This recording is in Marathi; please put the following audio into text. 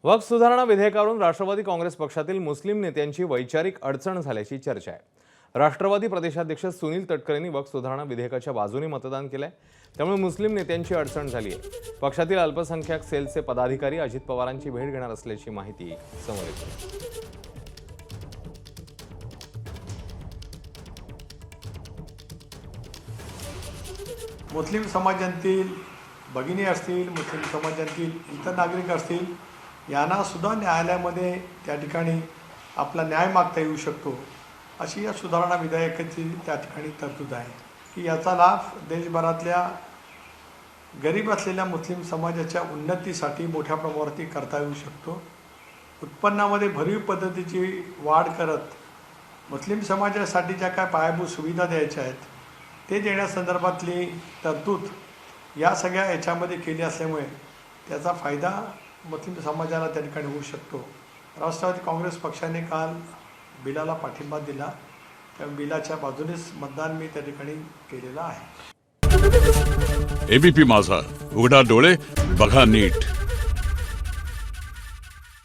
वक्फ सुधारणा विधेयकावरून राष्ट्रवादी काँग्रेस पक्षातील मुस्लिम नेत्यांची वैचारिक अडचण झाल्याची चर्चा आहे। राष्ट्रवादी प्रदेशाध्यक्ष सुनील तटकरेंनी वक्फ सुधारणा विधेयकाच्या बाजूने मतदान केलंय, त्यामुळे मुस्लिम नेत्यांची अडचण झाली आहे। पक्षातील अल्पसंख्याक सेलचे पदाधिकारी अजित पवारांची भेट घेणार असल्याची माहिती समोर येते। मुस्लिम समाजातील भगिनी असतील, मुस्लिम समाजातील इतर नागरिक असतील, यांना सुद्धा न्यायालयामध्ये त्या ठिकाणी आपला न्याय मागता येऊ शकतो, अशी या सुधारणा विधेयकाची त्या ठिकाणी तरतूद आहे की याचा लाभ देशभरातल्या गरीब असलेल्या मुस्लिम समाजाच्या उन्नतीसाठी मोठ्या प्रमाणावरती करता येऊ शकतो। उत्पन्नामध्ये भरीव पद्धतीची वाढ करत मुस्लिम समाजासाठी ज्या काय पायाभूत सुविधा द्यायच्या आहेत ते देण्यासंदर्भातली तरतूद या सगळ्या याच्यामध्ये केली असल्यामुळे त्याचा फायदा मुस्लिम समाजाला त्या ठिकाणी होऊ शकतो। राष्ट्रवादी काँग्रेस पक्षाने काल बिलाला पाठिंबा दिला, त्या बिलाच्या बाजूनेच मतदान मी त्या ठिकाणी केलेलं आहे। एबीपी माझा, उघडा डोळे बघा नीट।